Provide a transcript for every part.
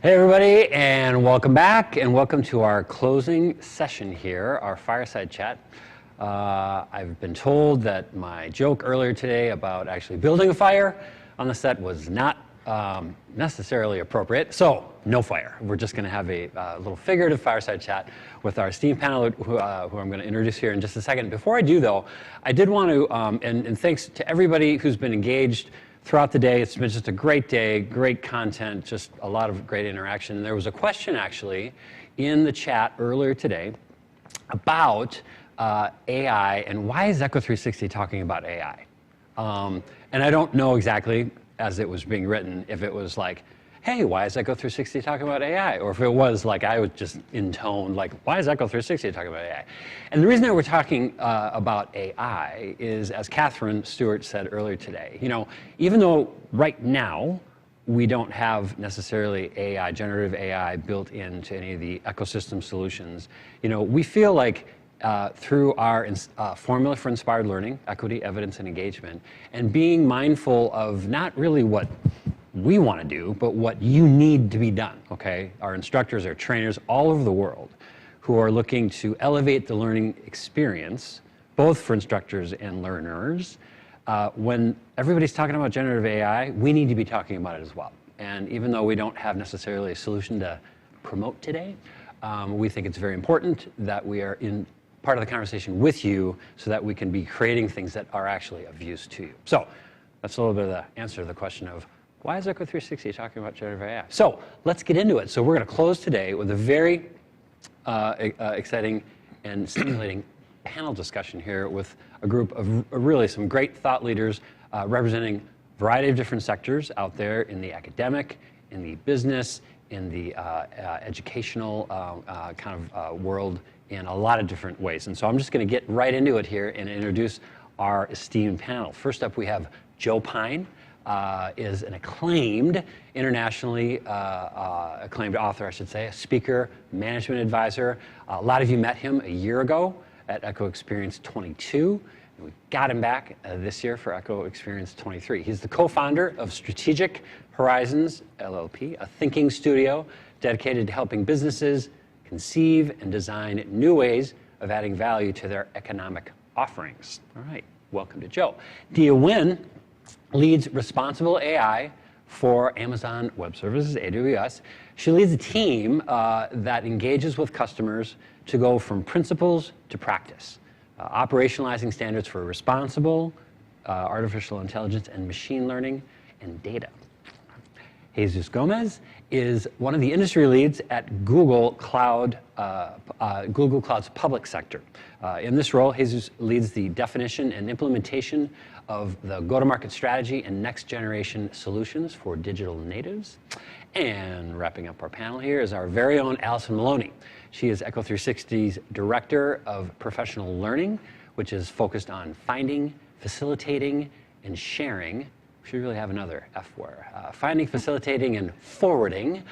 Hey everybody, and welcome back, and welcome to our closing session here, our fireside chat. I've been told that my joke earlier today about actually building a fire on the set was not necessarily appropriate, so no fire. We're just going to have a little figurative fireside chat with our esteemed panel, who I'm going to introduce here in just a second. Before I do, though, I did want to, and thanks to everybody who's been engaged throughout the day. It's been just a great day, great content, just a lot of great interaction. There was a question actually in the chat earlier today about AI and why is Echo 360 talking about AI? And I don't know exactly, as it was being written, if it was like, hey, why is Echo 360 talking about AI? Or if it was like, I was just intoned, like, why is Echo 360 talking about AI? And the reason that we're talking about AI is, as Catherine Stewart said earlier today, you know, even though right now we don't have necessarily AI, generative AI built into any of the ecosystem solutions, you know, we feel like through our formula for inspired learning, equity, evidence, and engagement, and being mindful of not really what we want to do, but what you need to be done, okay? Our instructors, our trainers all over the world who are looking to elevate the learning experience, both for instructors and learners. When everybody's talking about generative AI, we need to be talking about it as well. And even though we don't have necessarily a solution to promote today, we think it's very important that we are in part of the conversation with you so that we can be creating things that are actually of use to you. So that's a little bit of the answer to the question of why is Echo 360 talking about generative AI? So let's get into it. So we're going to close today with a very exciting and stimulating panel discussion here with a group of really some great thought leaders representing a variety of different sectors out there in the academic, in the business, in the educational kind of world in a lot of different ways. And so I'm just going to get right into it here and introduce our esteemed panel. First up, we have Joe Pine. Is an acclaimed, internationally acclaimed author, I should say, a speaker, management advisor. A lot of you met him a year ago at EchoExperience 22. And we got him back this year for EchoExperience 23. He's the co-founder of Strategic Horizons, LLP, a thinking studio dedicated to helping businesses conceive and design new ways of adding value to their economic offerings. All right, welcome to Joe. Diya Wynn leads responsible AI for Amazon Web Services, AWS. She leads a team that engages with customers to go from principles to practice, operationalizing standards for responsible artificial intelligence and machine learning and data. Jesus Gomez is one of the industry leads at Google Cloud's public sector. In this role, Jesus leads the definition and implementation of the go-to-market strategy and next-generation solutions for digital natives. And wrapping up our panel here is our very own Allison Maloney. She is Echo 360's Director of Professional Learning, which is focused on finding, facilitating, and sharing. We should really have another F word. Finding, facilitating, and forwarding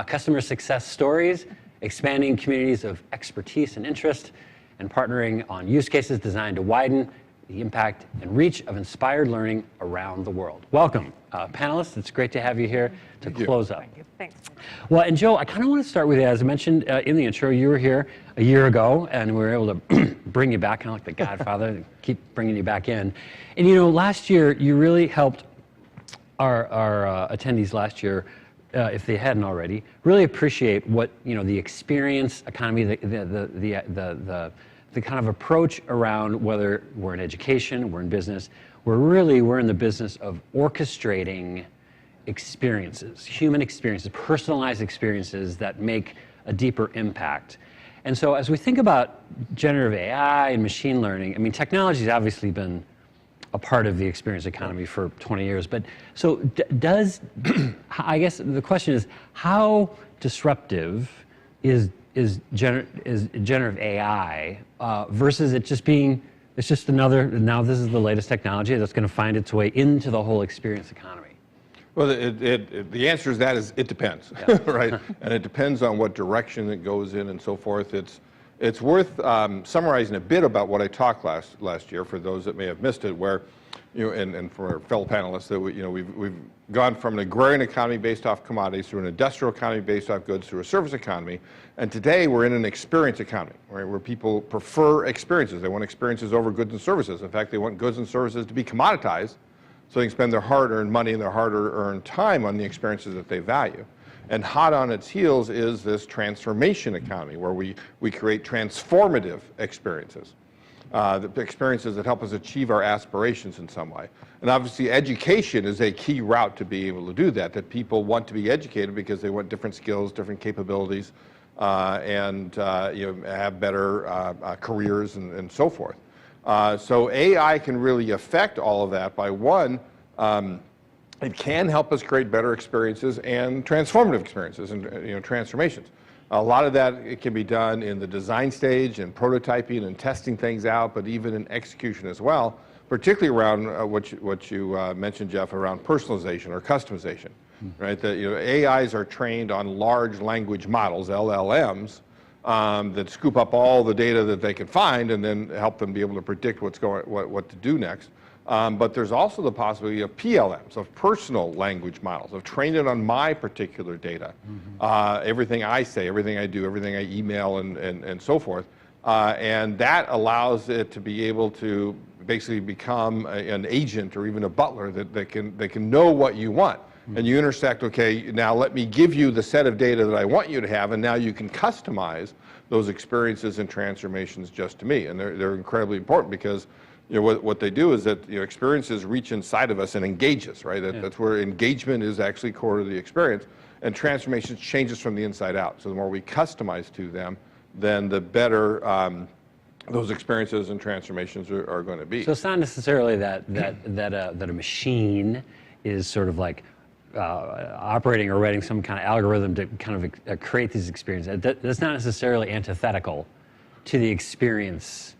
customer success stories, expanding communities of expertise and interest, and partnering on use cases designed to widen the impact and reach of inspired learning around the world. Welcome, panelists. It's great to have you here to close up. Thank you. Thanks. Well, and Joe, I kind of want to start with you. As I mentioned in the intro, you were here a year ago, and we were able to bring you back, kind of like the Godfather, keep bringing you back in. And you know, last year, you really helped our attendees last year, if they hadn't already, really appreciate what, you know, the experience economy, the kind of approach around whether we're in education, we're in business, we're in the business of orchestrating experiences, human experiences, personalized experiences that make a deeper impact. And so as we think about generative AI and machine learning, I mean, technology has obviously been a part of the experience economy for 20 years, but so I guess the question is, how disruptive is generative AI versus it just being, it's just another, now this is the latest technology that's going to find its way into the whole experience economy? Well, the answer to that is it depends, yeah. Right? And it depends on what direction it goes in and so forth. It's worth summarizing a bit about what I talked last year for those that may have missed it, where and for our fellow panelists, that we've gone from an agrarian economy based off commodities through an industrial economy based off goods through a service economy, and today we're in an experience economy, right, where people prefer experiences. They want experiences over goods and services. In fact, they want goods and services to be commoditized so they can spend their hard-earned money and their hard-earned time on the experiences that they value. And hot on its heels is this transformation economy, where we create transformative experiences. The experiences that help us achieve our aspirations in some way. And obviously education is a key route to be able to do that people want to be educated because they want different skills, different capabilities, and have better careers and so forth. So AI can really affect all of that by one, it can help us create better experiences and transformative experiences and transformations. A lot of that it can be done in the design stage and prototyping and testing things out, but even in execution as well, particularly around what you mentioned, Jeff, around personalization or customization, right? That AIs are trained on large language models, LLMs, that scoop up all the data that they can find and then help them be able to predict what to do next. But there's also the possibility of PLMs, of personal language models, of training it on my particular data. Everything I say, everything I do, everything I email and so forth. And that allows it to be able to basically become an agent or even a butler that can know what you want. And you intersect, okay, now let me give you the set of data that I want you to have, and now you can customize those experiences and transformations just to me. And they're incredibly important because what they do is that experiences reach inside of us and engage us, right? That's where engagement is actually core to the experience, and transformation changes from the inside out. So the more we customize to them, then the better those experiences and transformations are going to be. So it's not necessarily that a machine is sort of like operating or writing some kind of algorithm to kind of create these experiences. That's not necessarily antithetical to the experience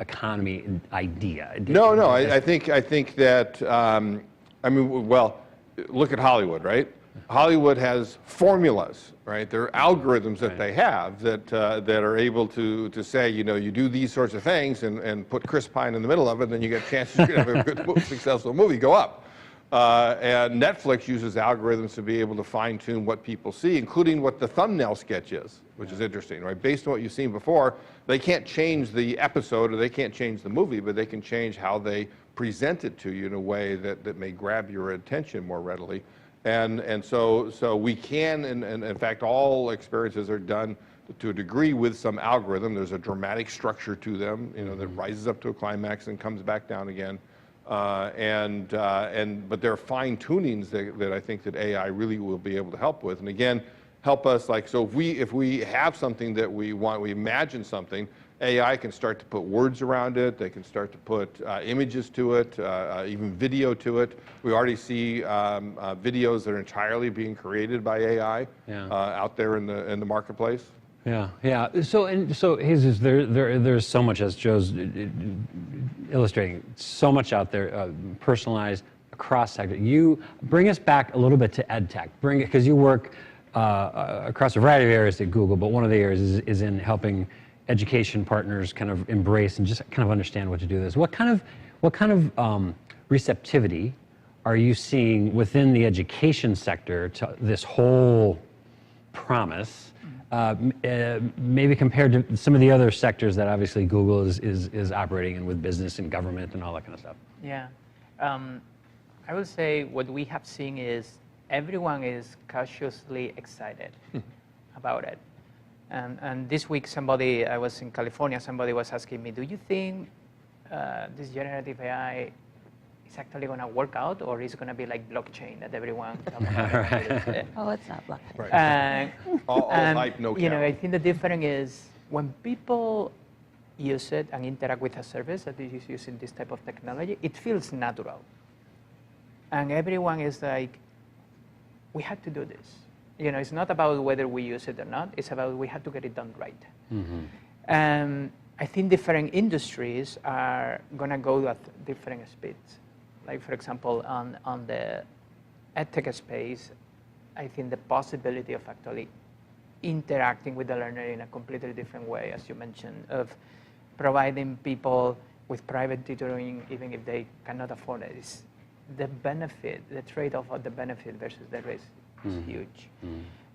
economy idea. No. I think that well, look at Hollywood, right? Hollywood has formulas, right? There are algorithms that they have that are able to say, you do these sorts of things and put Chris Pine in the middle of it, and then you get chances to have a good, successful movie go up. And Netflix uses algorithms to be able to fine-tune what people see, including what the thumbnail sketch is, which is interesting, right? Based on what you've seen before, they can't change the episode or they can't change the movie, but they can change how they present it to you in a way that may grab your attention more readily. And so we can, and in fact, all experiences are done to a degree with some algorithm. There's a dramatic structure to them, that rises up to a climax and comes back down again. But there are fine tunings that I think that AI really will be able to help with. And again, help us so if we have something that we want, we imagine something, AI can start to put words around it. They can start to put images to it, even video to it. We already see videos that are entirely being created by AI out there in the marketplace. Yeah. So Jesus, there's so much, as Joe's illustrating, so much out there, personalized across sector. You bring us back a little bit to ed tech. Because you work across a variety of areas at Google, but one of the areas is in helping education partners kind of embrace and just kind of understand what to do with this. What kind of receptivity are you seeing within the education sector to this whole promise? Maybe compared to some of the other sectors that obviously Google is operating in with business and government and all that kind of stuff. Yeah, I would say what we have seen is everyone is cautiously excited about it. And this week I was in California, somebody was asking me, do you think this generative AI is actually going to work out, or is it going to be like blockchain that everyone talks about? Right. Oh, it's not blockchain. Right. All hype, no count. I think the difference is when people use it and interact with a service that is using this type of technology, it feels natural. And everyone is like, we had to do this. It's not about whether we use it or not. It's about we had to get it done right. Mm-hmm. I think different industries are going to go at different speeds. Like, for example, on the edtech space, I think the possibility of actually interacting with the learner in a completely different way, as you mentioned, of providing people with private tutoring, even if they cannot afford it, is the benefit, the trade-off of the benefit versus the risk is huge.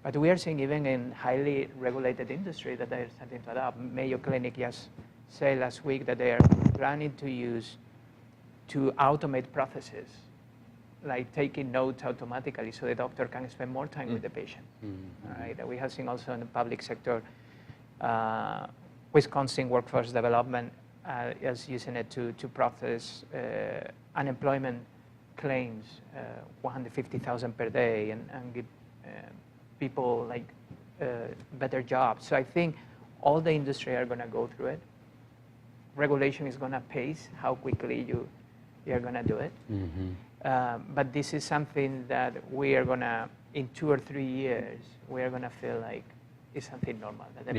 But we are seeing even in highly regulated industry that they're starting to adopt. Mayo Clinic just said last week that they are planning to automate processes, like taking notes automatically so the doctor can spend more time with the patient. All right? We have seen also in the public sector, Wisconsin Workforce Development is using it to process unemployment claims, 150,000 per day, and give people like better jobs. So I think all the industry are going to go through it. Regulation is going to pace how quickly you're going to do it. But this is something that we are going to, in 2 or 3 years, we are going to feel like it's something normal. That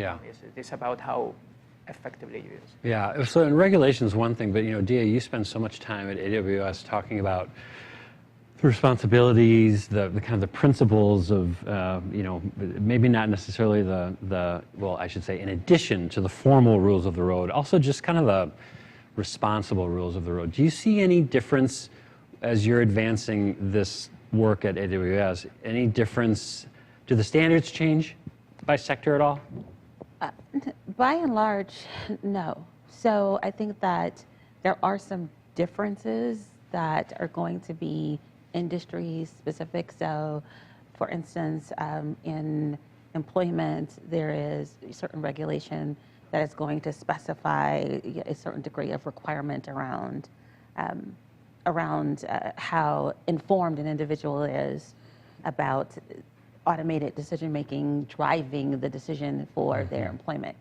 it's about how effectively you use it. Yeah, so in regulation is one thing, but Diya, you spend so much time at AWS talking about the responsibilities, the kind of the principles of, maybe not necessarily well, I should say, in addition to the formal rules of the road, also just kind of the responsible rules of the road. Do you see any difference as you're advancing this work at AWS? Any difference? Do the standards change by sector at all? By and large, no. So I think that there are some differences that are going to be industry specific. So for instance, in employment, there is a certain regulation that is going to specify a certain degree of requirement around how informed an individual is about automated decision-making driving the decision for their employment.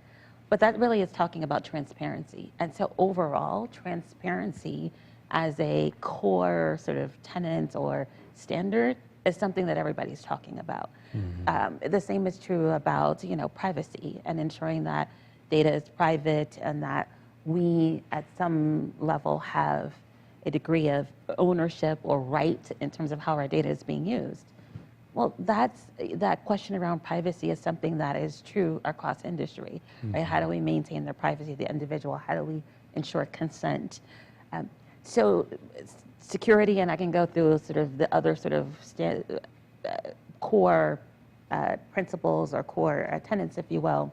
But that really is talking about transparency. And so overall, transparency as a core sort of tenet or standard is something that everybody's talking about. The same is true about privacy and ensuring that data is private and that we at some level have a degree of ownership or right in terms of how our data is being used. Well, that question around privacy is something that is true across industry, right? How do we maintain the privacy of the individual? How do we ensure consent? So security, and I can go through sort of the other sort of core principles or core tenets, if you will,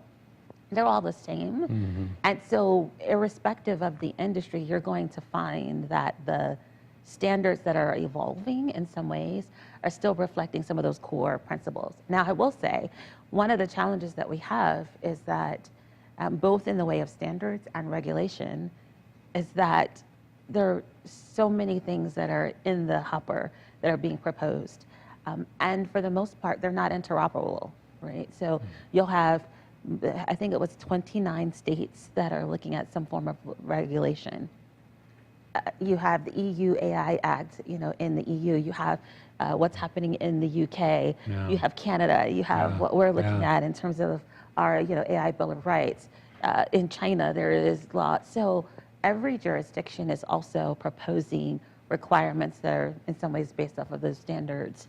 they're all the same. And so irrespective of the industry, you're going to find that the standards that are evolving in some ways are still reflecting some of those core principles. Now, I will say, one of the challenges that we have is that both in the way of standards and regulation is that there are so many things that are in the hopper that are being proposed. And for the most part, they're not interoperable, right? So you'll have, I think it was 29 states that are looking at some form of regulation. You have the EU AI Act, in the EU. You have what's happening in the UK. You have Canada. You have what we're looking at in terms of our, AI Bill of Rights. In China, there is law. So every jurisdiction is also proposing requirements that are in some ways based off of those standards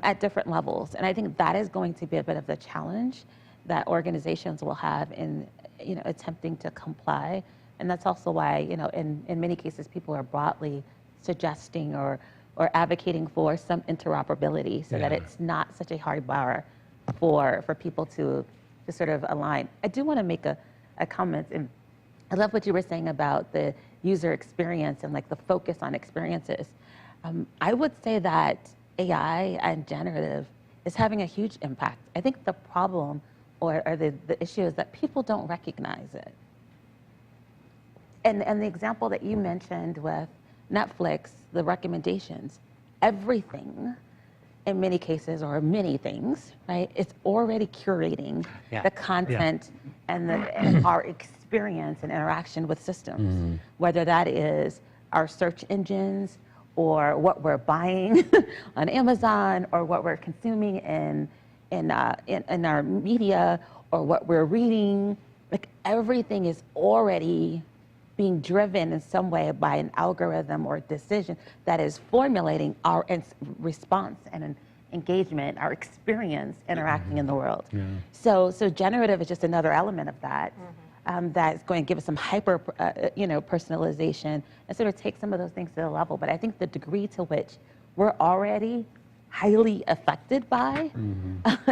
at different levels. And I think that is going to be a bit of the challenge that organizations will have in, attempting to comply. And that's also why, in many cases, people are broadly suggesting or advocating for some interoperability so that it's not such a hard bar for people to sort of align. I do want to make a comment, and I love what you were saying about the user experience and like the focus on experiences. I would say that AI and generative is having a huge impact. I think the problem or the issue is that people don't recognize it. And the example that you mentioned with Netflix, the recommendations, everything in many cases, or many things, right? It's already curating the content and our experience and interaction with systems, whether that is our search engines or what we're buying on Amazon or what we're consuming in our media or what we're reading. Like everything is already being driven in some way by an algorithm or decision that is formulating our response and an engagement, our experience interacting in the world. So generative is just another element of that. that's going to give us some hyper, personalization, and sort of take some of those things to the level. But I think the degree to which we're already highly affected by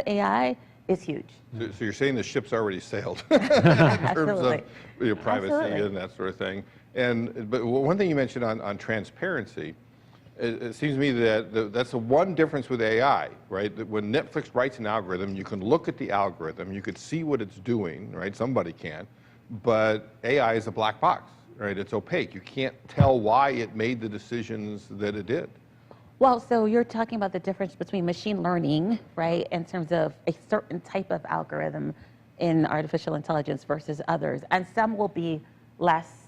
AI is huge. So you're saying the ship's already sailed in terms of privacy Absolutely. and that sort of thing. But one thing you mentioned on transparency, it seems to me that that's the one difference with AI, right? That when Netflix writes an algorithm, you can look at the algorithm, you could see what it's doing, right? Somebody can, but AI is a black box, right? It's opaque. You can't tell why it made the decisions that it did. Well, so you're talking about the difference between machine learning, right, in terms of a certain type of algorithm in artificial intelligence versus others, and some will be less,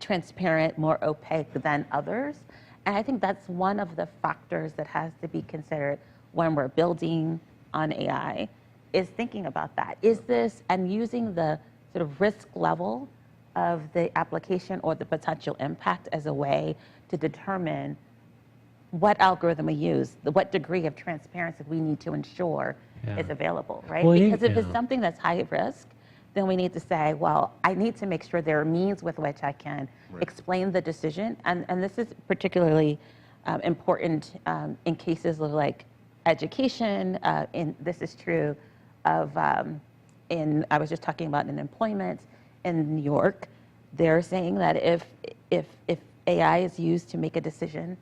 transparent, more opaque than others. And I think that's one of the factors that has to be considered when we're building on AI, is thinking about that. Is this, and using the sort of risk level of the application or the potential impact as a way to determine what algorithm we use, what degree of transparency we need to ensure is available, right? Well, because if it's something that's high risk, then we need to say, well, I need to make sure there are means with which I can explain the decision. And this is particularly important in cases of like education. This is true of, I was just talking about in employment in New York. They're saying that if AI is used to make a decision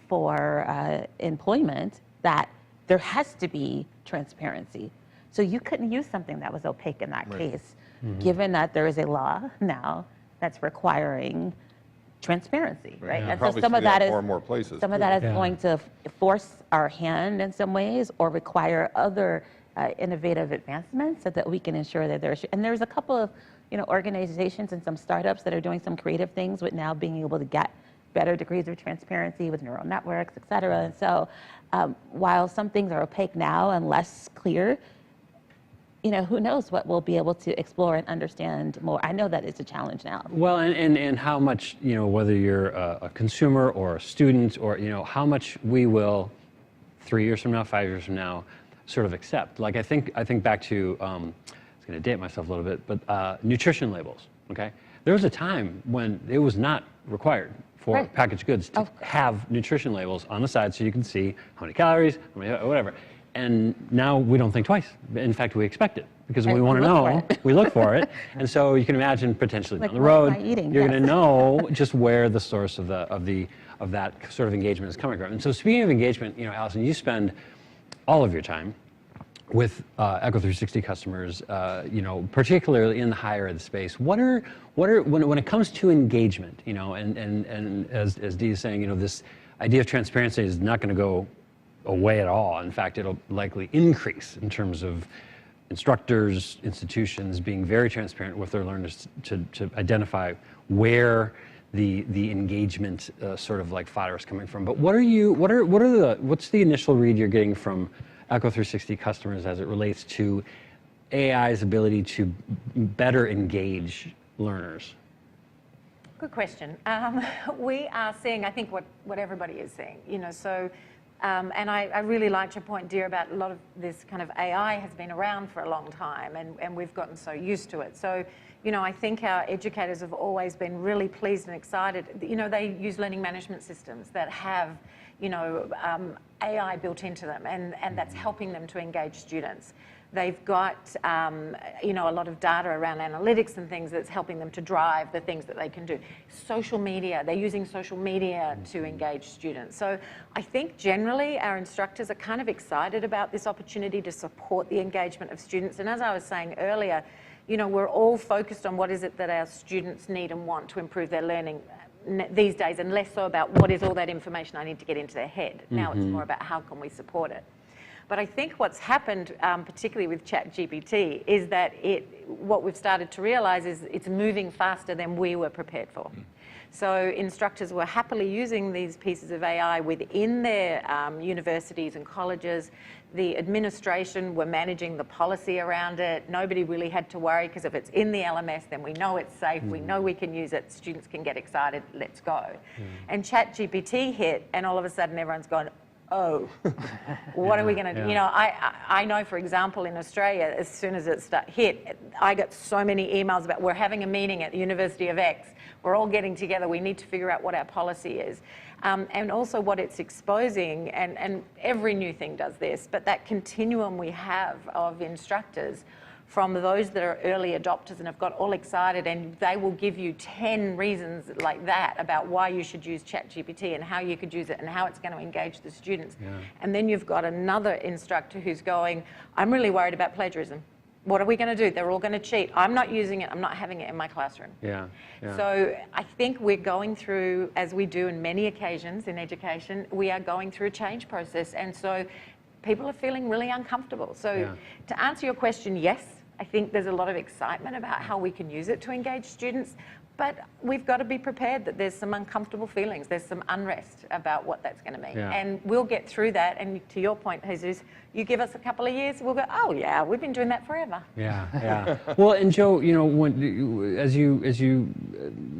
for employment, that there has to be transparency. So you couldn't use something that was opaque in that case, given that there is a law now that's requiring transparency, right? Yeah. And Probably so some see of that that is more and more places, some of too. that is going to force our hand in some ways, or require other innovative advancements so that we can ensure that there's. And there's a couple of organizations and some startups that are doing some creative things with now being able to get better degrees of transparency with neural networks, et cetera. And so while some things are opaque now and less clear, who knows what we'll be able to explore and understand more. I know that it's a challenge now. Well, and how much, whether you're a consumer or a student, or, how much we will 3 years from now, 5 years from now, sort of accept. Like, I think back to, I was going to date myself a little bit, but nutrition labels, okay? There was a time when it was not required for packaged goods to have nutrition labels on the side so you can see how many calories, how many, whatever. And now we don't think twice. In fact, we expect it because we want to know. We look for it, and so you can imagine potentially down the road, you're going to know just where the source of that sort of engagement is coming from. And so, speaking of engagement, Allison, you spend all of your time with Echo 360 customers, particularly in the higher ed space. What are when it comes to engagement, and as Diya is saying, this idea of transparency is not going to go away at all. In fact, it'll likely increase in terms of instructors, institutions being very transparent with their learners to identify where the engagement sort of like fodder is coming from. But what's the initial read you're getting from Echo 360 customers as it relates to AI's ability to better engage learners? Good question. We are seeing, I think, what everybody is seeing, and I really liked your point, Diya, about a lot of this kind of AI has been around for a long time, and we've gotten so used to it. So, I think our educators have always been really pleased and excited. They use learning management systems that have, AI built into them, and that's helping them to engage students. They've got, a lot of data around analytics and things that's helping them to drive the things that they can do. Social media, they're using social media to engage students. So I think generally our instructors are kind of excited about this opportunity to support the engagement of students. And as I was saying earlier, we're all focused on what is it that our students need and want to improve their learning these days, and less so about what is all that information I need to get into their head. Now it's more about how can we support it. But I think what's happened, particularly with ChatGPT, is that what we've started to realize is it's moving faster than we were prepared for. So instructors were happily using these pieces of AI within their universities and colleges. The administration were managing the policy around it. Nobody really had to worry, because if it's in the LMS, then we know it's safe, we know we can use it, students can get excited, let's go. And ChatGPT hit, and all of a sudden everyone's gone, oh, what are we going to do? Yeah. You know, I know, for example, in Australia, as soon as it hit, I got so many emails about, we're having a meeting at the University of X. We're all getting together. We need to figure out what our policy is. And also what it's exposing, and every new thing does this, but that continuum we have of instructors from those that are early adopters and have got all excited, and they will give you 10 reasons like that about why you should use ChatGPT and how you could use it and how it's going to engage the students. Yeah. And then you've got another instructor who's going, I'm really worried about plagiarism. What are we going to do? They're all going to cheat. I'm not using it. I'm not having it in my classroom. Yeah. Yeah. So I think we're going through, as we do in many occasions in education, we are going through a change process. And so people are feeling really uncomfortable. So Yeah. to answer your question, yes, I think there's a lot of excitement about how we can use it to engage students. But we've got to be prepared that there's some uncomfortable feelings. There's some unrest about what that's going to mean. Yeah. And we'll get through that. And to your point, Jesus, you give us a couple of years, we'll go, oh, yeah, we've been doing that forever. Yeah, yeah. Well, and Joe, you know, as you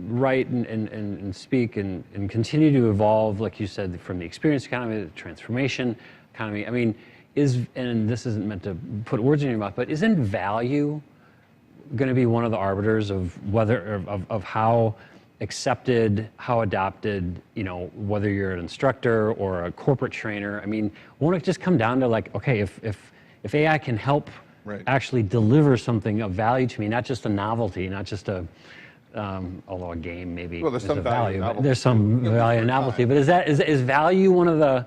write and speak and continue to evolve, like you said, from the experience economy to the transformation economy, I mean, and this isn't meant to put words in your mouth, but isn't value going to be one of the arbiters of whether of how accepted, how adopted, you know, whether you're an instructor or a corporate trainer? I mean, won't it just come down to like, okay, if AI can help Right. actually deliver something of value to me, not just a novelty, not just a although a game maybe Well, there's is some a value in but novelty. there's some value in novelty. But is value one of the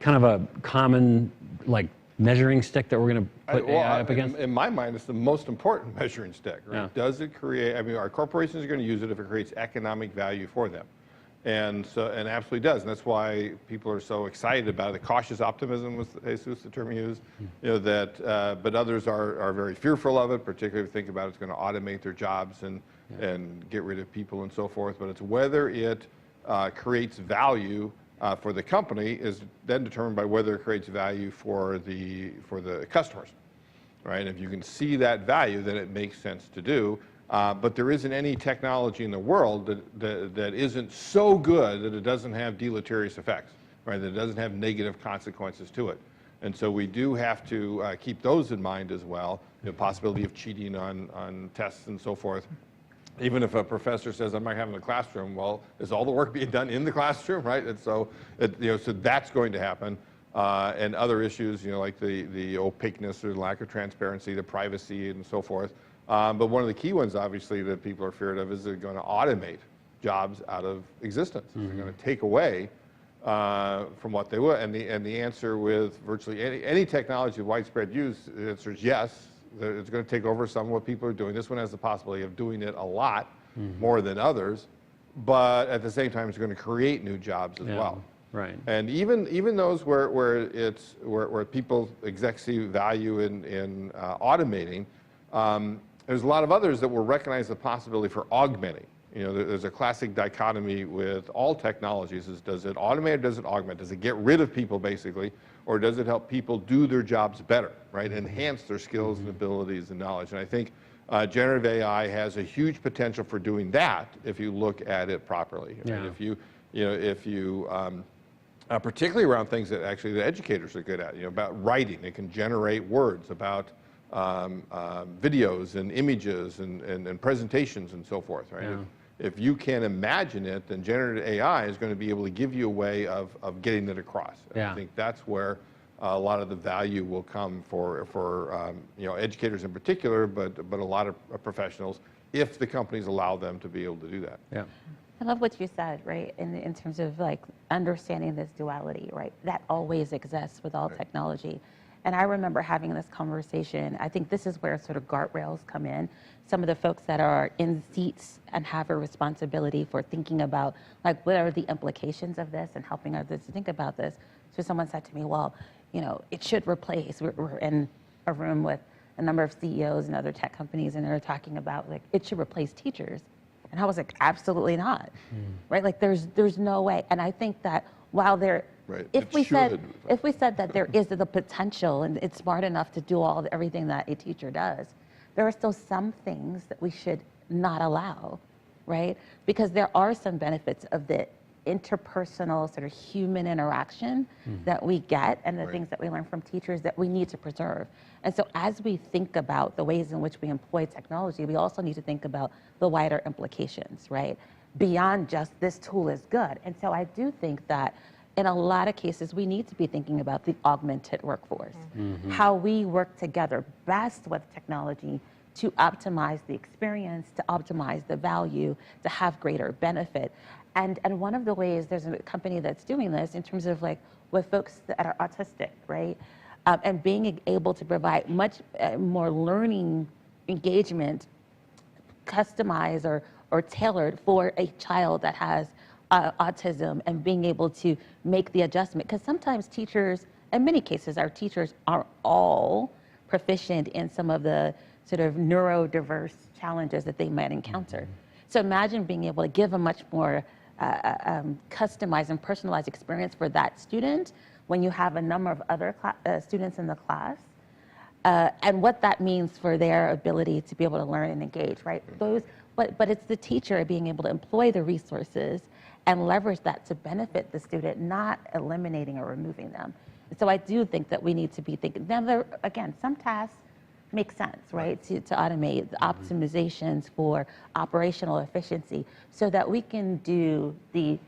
kind of a common like measuring stick that we're going to put AI up against? In my mind, it's the most important measuring stick, right? Yeah. Does it create, I mean, our corporations are going to use it if it creates economic value for them. And absolutely does. And that's why people are so excited about it. The cautious optimism was, Jesus, the term you used, you know, that, but others are very fearful of it, particularly if you think about it's going to automate their jobs and get rid of people and so forth. But it's whether it creates value for the company is then determined by whether it creates value for the customers, right? If you can see that value, then it makes sense to do. But there isn't any technology in the world that isn't so good that it doesn't have deleterious effects, right? That it doesn't have negative consequences to it. And so we do have to keep those in mind as well. The possibility of cheating on tests and so forth. Even if a professor says, I'm not having a classroom, well, is all the work being done in the classroom, right? And so, so that's going to happen. And other issues, you know, like the opaqueness or lack of transparency, the privacy and so forth. But one of the key ones, obviously, that people are feared of is they're going to automate jobs out of existence. They're going to take away from what they would. And the answer with virtually any technology of widespread use, the answer is yes. It's going to take over some of what people are doing. This one has the possibility of doing it a lot more than others, but at the same time, it's going to create new jobs as well. Right. And even those where people execs see value in automating, there's a lot of others that will recognize the possibility for augmenting. You know, there's a classic dichotomy with all technologies: is does it automate or does it augment? Does it get rid of people basically, or does it help people do their jobs better, right? Enhance their skills and abilities and knowledge. And I think generative AI has a huge potential for doing that if you look at it properly. Yeah. Right? If you particularly around things that actually the educators are good at, you know, about writing, it can generate words about videos and images and presentations and so forth, right? Yeah. If you can imagine it, then generative AI is going to be able to give you a way of getting it across. And Yeah. I think that's where a lot of the value will come for you know, educators in particular, but a lot of professionals, if the companies allow them to be able to do that. Yeah. I love what you said, right, in terms of like understanding this duality, right? That always exists with all technology. And I remember having this conversation. I think this is where sort of guardrails come in. Some of the folks that are in seats and have a responsibility for thinking about like what are the implications of this and helping others to think about this. So someone said to me, well, you know, it should replace, we're in a room with a number of CEOs and other tech companies, and they're talking about like it should replace teachers. And I was like, absolutely not, right? Like there's no way. And I think that while there, Right. if we said that there is the potential and it's smart enough to do everything that a teacher does, there are still some things that we should not allow, right? Because there are some benefits of the interpersonal sort of human interaction that we get and the things that we learn from teachers that we need to preserve. And so as we think about the ways in which we employ technology, we also need to think about the wider implications, right? Beyond just this tool is good. And so I do think that in a lot of cases, we need to be thinking about the augmented workforce, how we work together best with technology to optimize the experience, to optimize the value, to have greater benefit. And one of the ways, there's a company that's doing this in terms of like with folks that are autistic, right? And being able to provide much more learning engagement, customized or tailored for a child that has autism, and being able to make the adjustment. Because sometimes teachers, in many cases, our teachers are all proficient in some of the sort of neurodiverse challenges that they might encounter. So imagine being able to give a much more customized and personalized experience for that student when you have a number of other students in the class, and what that means for their ability to be able to learn and engage, right? But it's the teacher being able to employ the resources and leverage that to benefit the student, not eliminating or removing them. So I do think that we need to be thinking, now again, some tasks make sense, right? To automate the optimizations for operational efficiency so that we can do the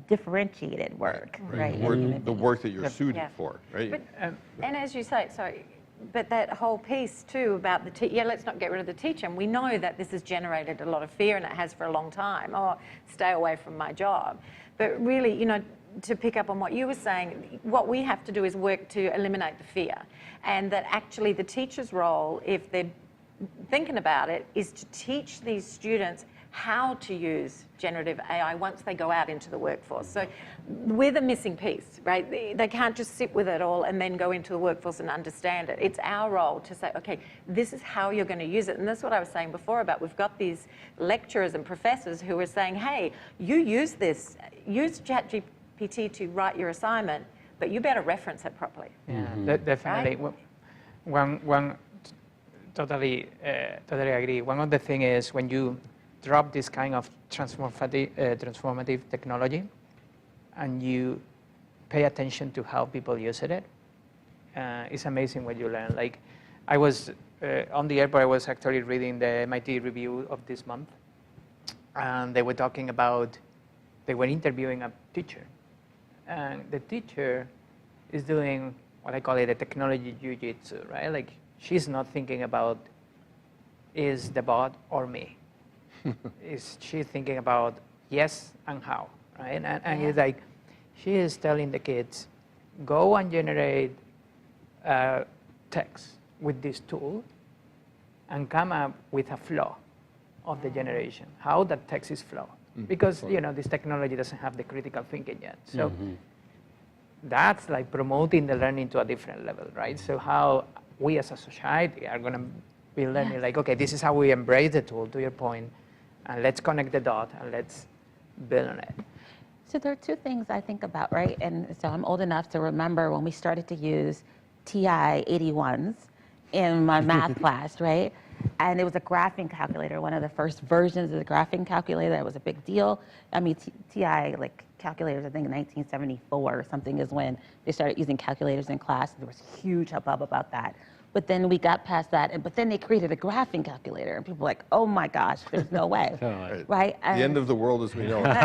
differentiated work, right? The work that you're suited for, right? But, and as you say, sorry, but that whole piece too about let's not get rid of the teacher. And we know that this has generated a lot of fear, and it has for a long time. Oh, stay away from my job. But really, you know, to pick up on what you were saying, what we have to do is work to eliminate the fear. And that actually the teacher's role, if they're thinking about it, is to teach these students how to use generative AI once they go out into the workforce. So we're the missing piece, right? They can't just sit with it all and then go into the workforce and understand it. It's our role to say, okay, this is how you're going to use it. And that's what I was saying before about we've got these lecturers and professors who are saying, hey, you use this, use ChatGPT to write your assignment, but you better reference it properly. Yeah, definitely. Right? One totally agree. One of the things is when you drop this kind of transformative technology and you pay attention to how people use it, it's amazing what you learn. Like I was on the airport, I was actually reading the MIT review of this month, and they were talking about, they were interviewing a teacher, and the teacher is doing what I call it a technology jiu-jitsu, right? Like she's not thinking about is the bot or me. Is she thinking about yes and how, right? And it's like she is telling the kids, go and generate text with this tool and come up with a flow of the generation, how that text is flowed. Because you know this technology doesn't have the critical thinking yet. So that's like promoting the learning to a different level, right? So how we as a society are going to be learning, like, okay, this is how we embrace the tool, to your point, and let's connect the dot and let's build on it. So there are two things I think about, right? And so I'm old enough to remember when we started to use TI 81s in my math class, right? And it was a graphing calculator, one of the first versions of the graphing calculator. That was a big deal. I mean, TI like calculators, I think in 1974 or something is when they started using calculators in class. There was a huge hubbub about that. But then we got past that, but then they created a graphing calculator, and people were like, "Oh my gosh, there's no way!" Right? The end of the world as we know it.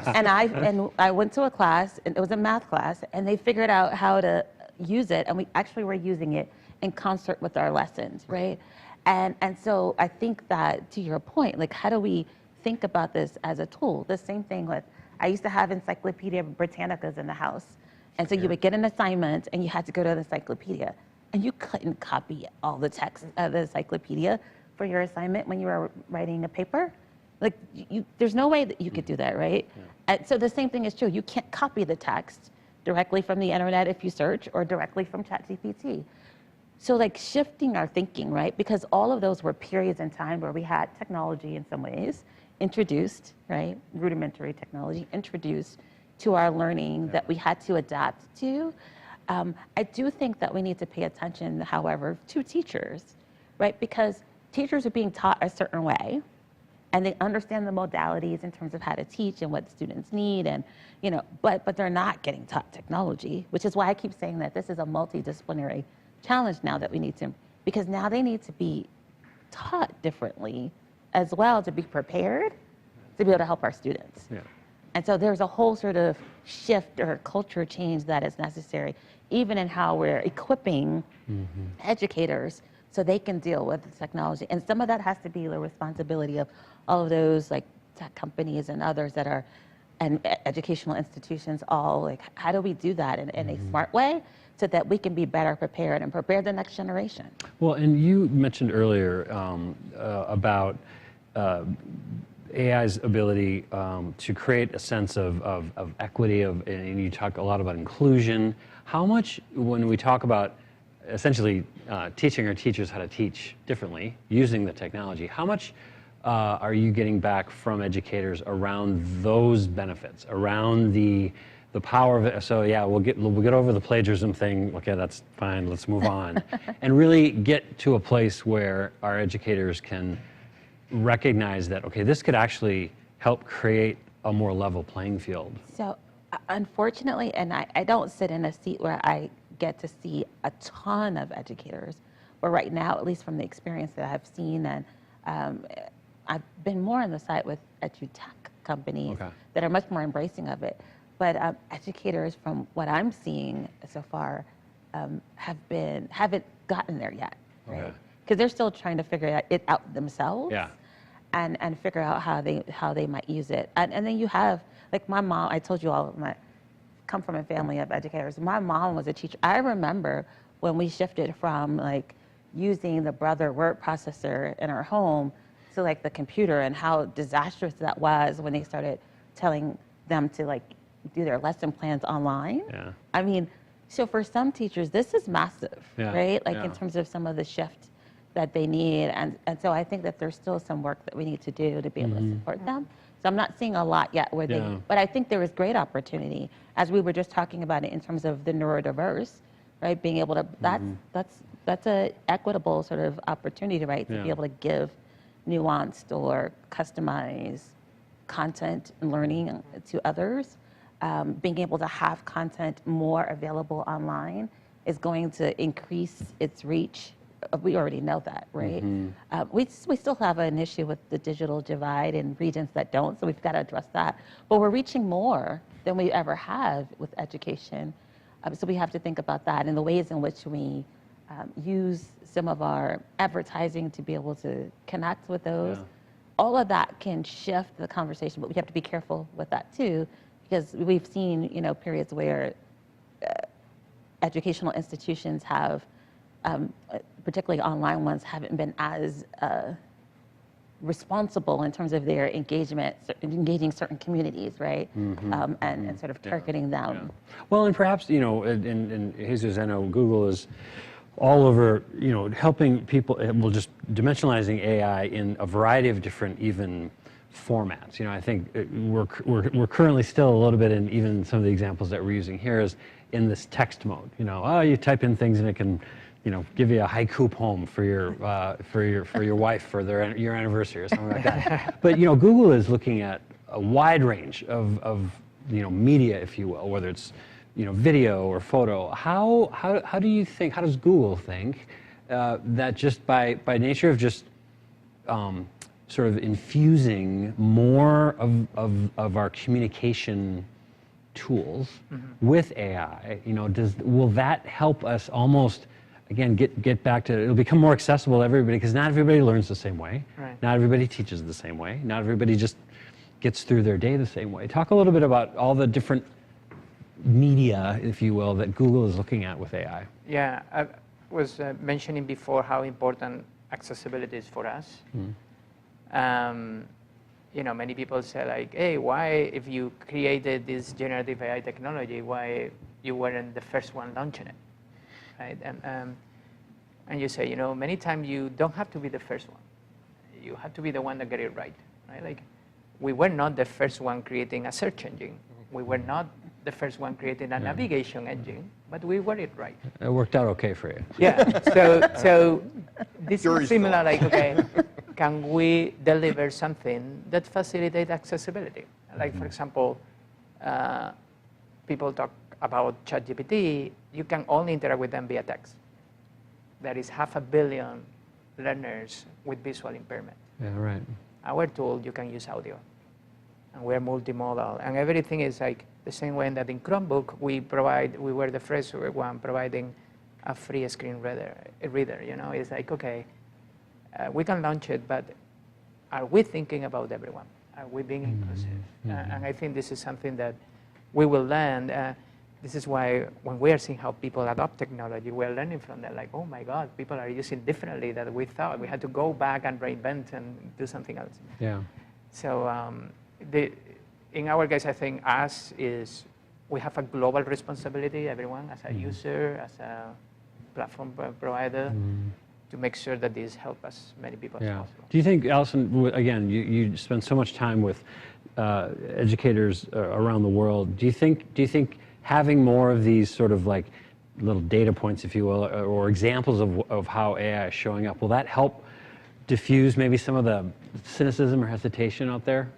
And I went to a class, and it was a math class, and they figured out how to use it, and we actually were using it in concert with our lessons, right? And so I think that, to your point, like how do we think about this as a tool? The same thing with, I used to have Encyclopedia Britannicas in the house, and so you would get an assignment, and you had to go to the encyclopedia. And you couldn't copy all the text of the encyclopedia for your assignment when you were writing a paper. Like, there's no way that you could do that, right? And so the same thing is true. You can't copy the text directly from the internet if you search, or directly from ChatGPT. So like shifting our thinking, right? Because all of those were periods in time where we had technology in some ways introduced, right? Rudimentary technology introduced to our learning that we had to adapt to. I do think that we need to pay attention, however, to teachers, right? Because teachers are being taught a certain way, and they understand the modalities in terms of how to teach and what students need, and but they're not getting taught technology, which is why I keep saying that this is a multidisciplinary challenge now that we need to, because now they need to be taught differently as well to be prepared to be able to help our students. Yeah. And so there's a whole sort of shift or culture change that is necessary, even in how we're equipping educators so they can deal with the technology. And some of that has to be the responsibility of all of those like tech companies and others that are, and educational institutions, all like, how do we do that in a smart way so that we can be better prepared and prepare the next generation? Well, and you mentioned earlier about AI's ability to create a sense of equity, and you talk a lot about inclusion. How much, when we talk about essentially teaching our teachers how to teach differently using the technology, how much are you getting back from educators around those benefits, around the power of it? So yeah, we'll get over the plagiarism thing. Okay, that's fine. Let's move on, and really get to a place where our educators can recognize that, okay, this could actually help create a more level playing field. So unfortunately, and I don't sit in a seat where I get to see a ton of educators, but right now, at least from the experience that I've seen, and I've been more on the side with edu-tech companies that are much more embracing of it. But educators, from what I'm seeing so far, haven't gotten there yet, right? Because they're still trying to figure it out themselves, and figure out how they might use it. And then you have, like my mom, I told you all, come from a family of educators. My mom was a teacher. I remember when we shifted from like using the Brother word processor in our home to like the computer, and how disastrous that was when they started telling them to like do their lesson plans online. Yeah. I mean, so for some teachers, this is massive, right? Like in terms of some of the shift that they need. And so I think that there's still some work that we need to do to be able to support them. So I'm not seeing a lot yet where they, but I think there is great opportunity, as we were just talking about it in terms of the neurodiverse, right? Being able to, that's a equitable sort of opportunity, right? To be able to give nuanced or customized content and learning to others. Being able to have content more available online is going to increase its reach. We already know that, right? We still have an issue with the digital divide in regions that don't, so we've got to address that. But we're reaching more than we ever have with education. So we have to think about that and the ways in which we use some of our advertising to be able to connect with those. All of that can shift the conversation, but we have to be careful with that too, because we've seen, periods where educational institutions have, particularly online ones, haven't been as responsible in terms of their engagement, engaging certain communities, right? And sort of targeting them. Well, and perhaps, and Jesus, I know Google is all over, helping people, well, just dimensionalizing AI in a variety of different even formats. I think we're currently still a little bit in, even some of the examples that we're using here, is in this text mode. You type in things and it can, give you a haiku poem for your wife for your anniversary or something like that. But Google is looking at a wide range of media, if you will, whether it's video or photo. How do you think? How does Google think that just by nature of just sort of infusing more of our communication tools with AI, will that help us almost, again, get back to, it'll become more accessible to everybody, because not everybody learns the same way. Not everybody teaches the same way. Not everybody just gets through their day the same way. Talk a little bit about all the different media, if you will, that Google is looking at with AI. Yeah, I was mentioning before how important accessibility is for us. Many people say like, hey, why, if you created this generative AI technology, why you weren't the first one launching it, right? And you say, many times you don't have to be the first one. You have to be the one that get it right? Like, we were not the first one creating a search engine. We were not the first one creating a navigation engine, but we were it right. It worked out okay for you. Yeah, so this is similar, like, okay, can we deliver something that facilitates accessibility? Like, for example, people talk about ChatGPT, you can only interact with them via text. There is 500 million learners with visual impairment. Yeah, right. Our tool, you can use audio. And we're multimodal. And everything is like the same way that in Chromebook, we were the first one providing a free screen reader. It's like, okay, we can launch it, but are we thinking about everyone? Are we being inclusive? And I think this is something that we will learn. This is why when we are seeing how people adopt technology, we're learning from that. Like, oh my God, people are using differently than we thought. We had to go back and reinvent and do something else. Yeah. So in our case, I think we have a global responsibility, everyone, as a user, as a platform provider, to make sure that this helps as many people as possible. Do you think, Allison, again, you spend so much time with educators around the world. Do you think having more of these sort of like little data points, if you will, or examples of how AI is showing up, will that help diffuse maybe some of the cynicism or hesitation out there?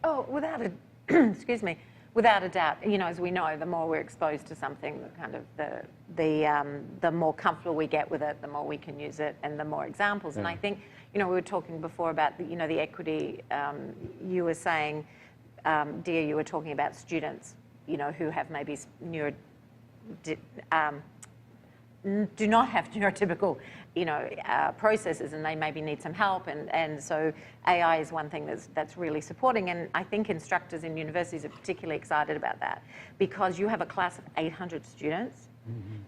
Oh, without a, excuse me, without a doubt. As we know, the more we're exposed to something, the more comfortable we get with it, the more we can use it, and the more examples. And I think, we were talking before about the equity. You were saying, Diya, you were talking about students, who have maybe do not have neurotypical, processes, and they maybe need some help. And so AI is one thing that's really supporting. And I think instructors in universities are particularly excited about that, because you have a class of 800 students.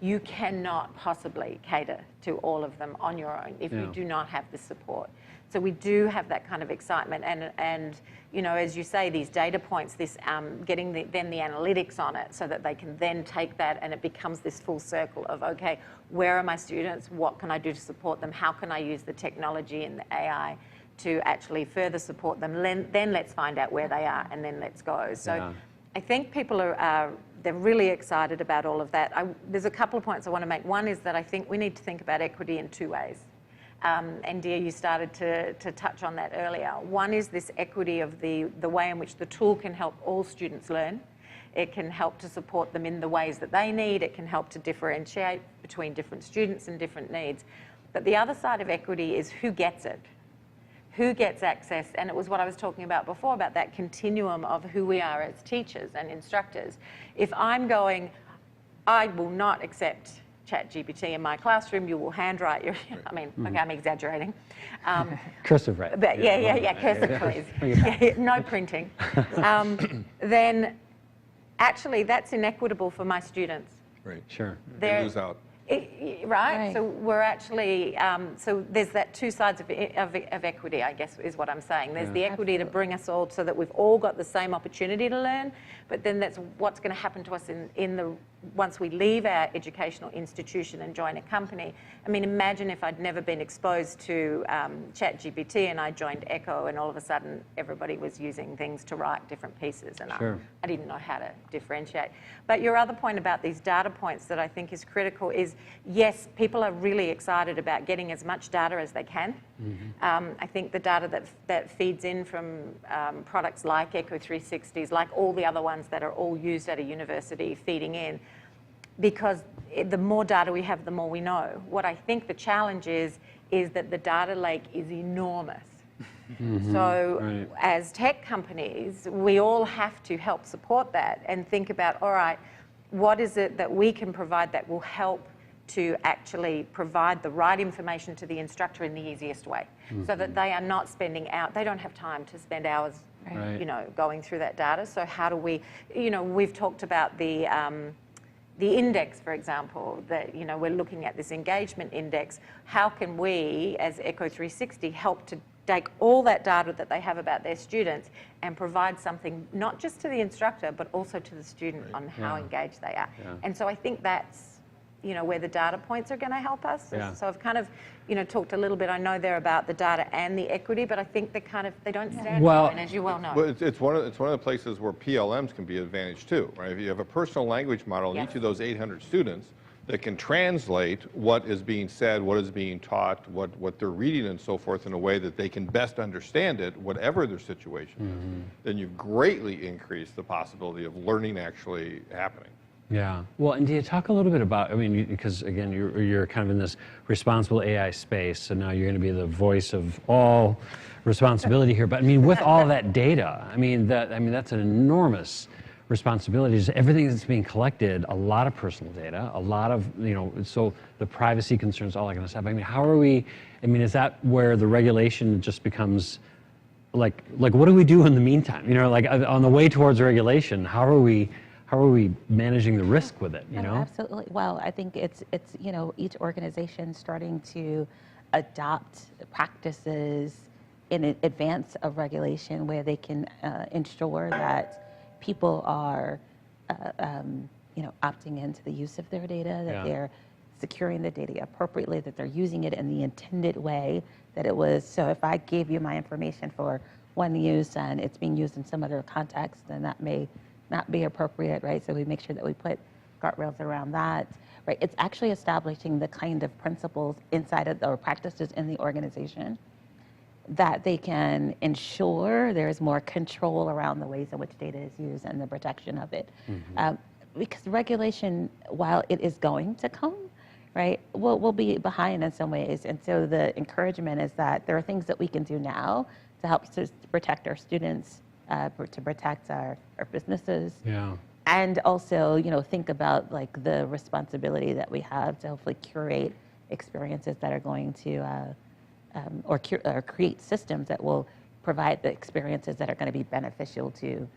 You cannot possibly cater to all of them on your own if you do not have the support. So we do have that kind of excitement, and as you say, these data points, this getting then the analytics on it, so that they can then take that, and it becomes this full circle of, okay, where are my students? What can I do to support them? How can I use the technology and the AI to actually further support them? Then let's find out where they are, and then let's go. So I think people they're really excited about all of that. There's a couple of points I want to make. One is that I think we need to think about equity in two ways. And Diya, you started to touch on that earlier. One is this equity of the way in which the tool can help all students learn. It can help to support them in the ways that they need. It can help to differentiate between different students and different needs. But the other side of equity is who gets it. Who gets access? And it was what I was talking about before, about that continuum of who we are as teachers and instructors. If I'm going, I will not accept ChatGPT in my classroom, you will handwrite your, okay, I'm exaggerating. Cursive, right? But cursive, please. No printing. Then actually that's inequitable for my students. Right. Sure. They lose out. Right? So we're actually, so there's that two sides of equity, I guess, is what I'm saying. There's the equity to bring us all so that we've all got the same opportunity to learn, but then that's what's going to happen to us once we leave our educational institution and join a company. I mean, imagine if I'd never been exposed to ChatGPT and I joined Echo, and all of a sudden everybody was using things to write different pieces, and I didn't know how to differentiate. But your other point about these data points that I think is critical is, yes, people are really excited about getting as much data as they can. I think the data that feeds in from products like Echo 360s, like all the other ones that are all used at a university, feeding in, because the more data we have, the more we know. What I think the challenge is that the data lake is enormous. So as tech companies, we all have to help support that and think about, all right, what is it that we can provide that will help to actually provide the right information to the instructor in the easiest way, so that they are not they don't have time to spend hours, going through that data. So how do we, we've talked about the index, for example, that, we're looking at this engagement index. How can we, as Echo 360, help to take all that data that they have about their students and provide something not just to the instructor, but also to the student on how engaged they are. And so I think that's, where the data points are going to help us. So I've kind of, talked a little bit. I know they're about the data and the equity, but I think they don't stand alone, as you well know. Well, it's one of the places where PLMs can be advantaged too, right? If you have a personal language model in each of those 800 students, that can translate what is being said, what is being taught, what they're reading and so forth in a way that they can best understand it, whatever their situation is, then you've greatly increased the possibility of learning actually happening. Yeah. Well, and do you talk a little bit about, I mean, because again, you're kind of in this responsible AI space, so now you're going to be the voice of all responsibility here. But I mean, with all that data, I mean, that's an enormous responsibility. Just everything that's being collected, a lot of personal data, a lot of, so the privacy concerns, all that kind of stuff. I mean, how are we, I mean, is that where the regulation just becomes like what do we do in the meantime? Like on the way towards regulation, how are we managing the risk with it, Absolutely. Well, I think it's each organization starting to adopt practices in advance of regulation where they can ensure that people are opting into the use of their data, that they're securing the data appropriately, that they're using it in the intended way that it was. So if I gave you my information for one use and it's being used in some other context, then that may not be appropriate, right? So we make sure that we put guardrails around that, right? It's actually establishing the kind of principles inside of or practices in the organization that they can ensure there's more control around the ways in which data is used and the protection of it. Because regulation, while it is going to come, right, we'll be behind in some ways. And so the encouragement is that there are things that we can do now to help to protect our students, to protect our businesses. Yeah. And also, think about like the responsibility that we have to hopefully curate experiences that are going to or create systems that will provide the experiences that are going to be beneficial to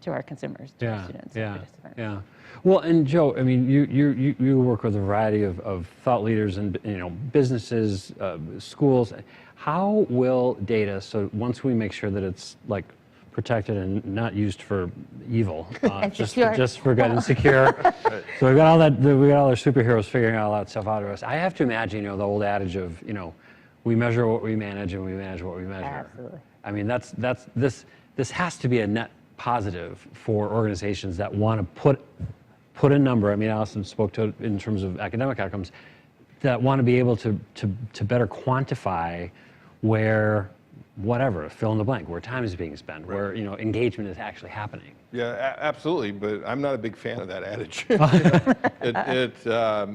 our consumers, to our students, and participants. Yeah. Well, and Joe, I mean, you work with a variety of thought leaders and businesses, schools. How will data? So once we make sure that it's like protected and not used for evil, just for good and secure. So we got all our superheroes figuring all that stuff out of us. I have to imagine, the old adage of, we measure what we manage and we manage what we measure. Absolutely. I mean, this has to be a net positive for organizations that want to put a number. I mean, Allison spoke to it in terms of academic outcomes, that want to be able to better quantify where whatever, fill in the blank, where time is being spent, where engagement is actually happening. Yeah, absolutely, but I'm not a big fan of that adage.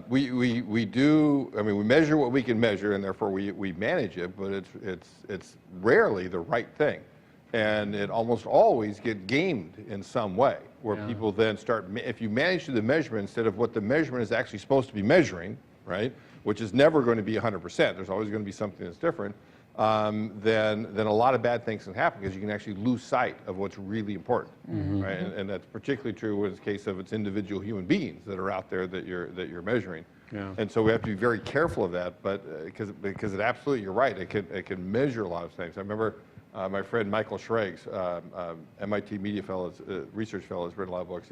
We do. I mean, we measure what we can measure, and therefore we manage it. But it's rarely the right thing, and it almost always gets gamed in some way, where people then start. If you manage the measurement instead of what the measurement is actually supposed to be measuring, right, which is never going to be 100%. There's always going to be something that's different. Then a lot of bad things can happen because you can actually lose sight of what's really important, right? And that's particularly true in the case of it's individual human beings that are out there that you're measuring. Yeah. And so we have to be very careful of that, but because it absolutely, you're right, it can measure a lot of things. I remember my friend Michael Schrags, MIT media fellow, research fellow, has written a lot of books.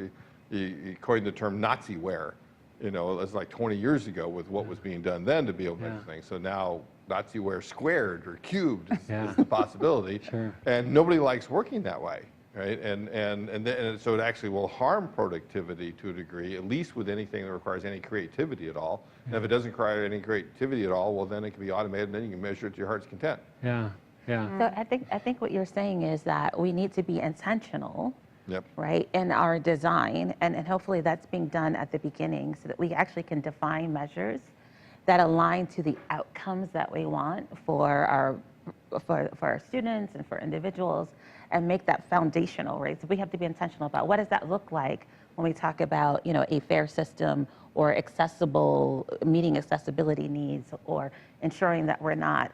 He coined the term Naziware. It was like 20 years ago with what was being done then to be able to measure things. So now Naziware squared or cubed is the possibility. And nobody likes working that way, right? And so it actually will harm productivity to a degree, at least with anything that requires any creativity at all. And if it doesn't require any creativity at all, well, then it can be automated, and then you can measure it to your heart's content. Yeah. So I think what you're saying is that we need to be intentional. Yep. Right, in our design, and hopefully that's being done at the beginning so that we actually can define measures that align to the outcomes that we want for our students and for individuals, and make that foundational, right? So we have to be intentional about what does that look like when we talk about a fair system or meeting accessibility needs, or ensuring that we're not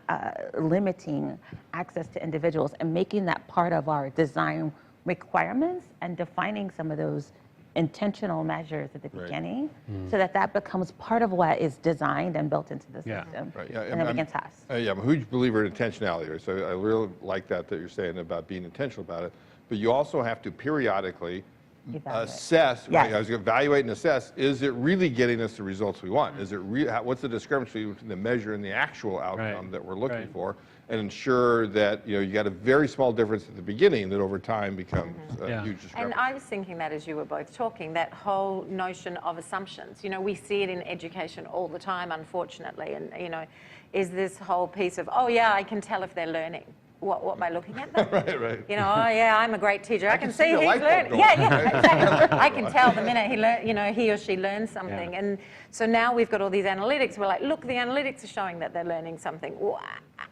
limiting access to individuals, and making that part of our design requirements and defining some of those intentional measures at the beginning, so that becomes part of what is designed and built into the system. Right. Yeah. And then we can test. I'm a huge believer in intentionality, so I really like that you're saying about being intentional about it. But you also have to periodically Evaluate. assess, Yes. I was going to evaluate and assess, is it really getting us the results we want? Is it what's the discrepancy between the measure and the actual outcome Right. that we're looking Right. for? And ensure that you got a very small difference at the beginning that over time becomes a Yeah. huge discrepancy. And I was thinking that as you were both talking, that whole notion of assumptions. We see it in education all the time, unfortunately. And, is this whole piece of, oh, yeah, I can tell if they're learning. What am I looking at them? Right. Oh, yeah, I'm a great teacher. I can see the he's light bulb learning. going Yeah, on, yeah, right? exactly. I can tell the minute he or she learns something. Yeah. And so now we've got all these analytics. We're like, look, the analytics are showing that they're learning something. Well,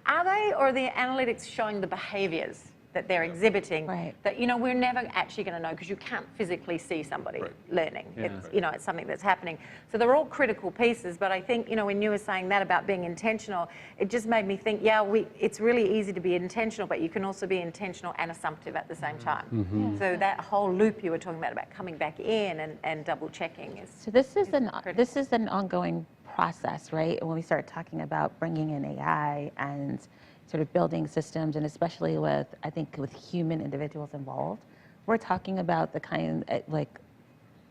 are they, or are the analytics showing the behaviors that they're exhibiting Right. that, we're never actually going to know because you can't physically see somebody Right. learning. Yeah. It's, it's something that's happening. So they're all critical pieces, but I think, when you were saying that about being intentional, it just made me think, it's really easy to be intentional, but you can also be intentional and assumptive at the same time. So that whole loop you were talking about coming back in and double checking is. So this is an ongoing process, right? When we start talking about bringing in AI and sort of building systems, and especially with human individuals involved, we're talking about the kind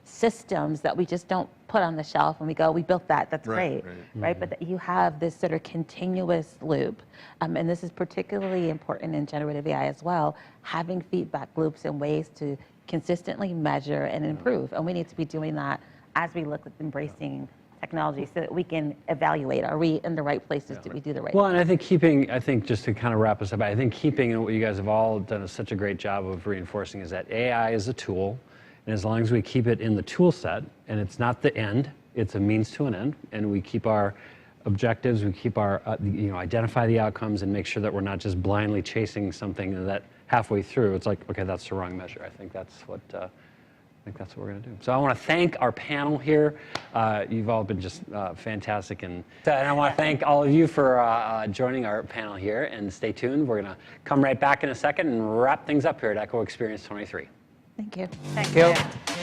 systems that we just don't put on the shelf and we go, we built that, that's Right, great, right. right? But that you have this sort of continuous loop, and this is particularly important in generative AI as well, having feedback loops and ways to consistently measure and improve. And we need to be doing that as we look at embracing technology so that we can evaluate, are we in the right places? Did we do the right Well, thing? and I think just to kind of wrap us up, I think keeping, and what you guys have all done such a great job of reinforcing, is that AI is a tool, and as long as we keep it in the tool set, and it's not the end, it's a means to an end, and we keep our objectives, we keep our, identify the outcomes and make sure that we're not just blindly chasing something that halfway through, it's like, okay, that's the wrong measure. I think that's what we're going to do. So I want to thank our panel here. You've all been just fantastic. And I want to thank all of you for joining our panel here. And stay tuned. We're going to come right back in a second and wrap things up here at EchoExperience 23. Thank you. Thank you. you.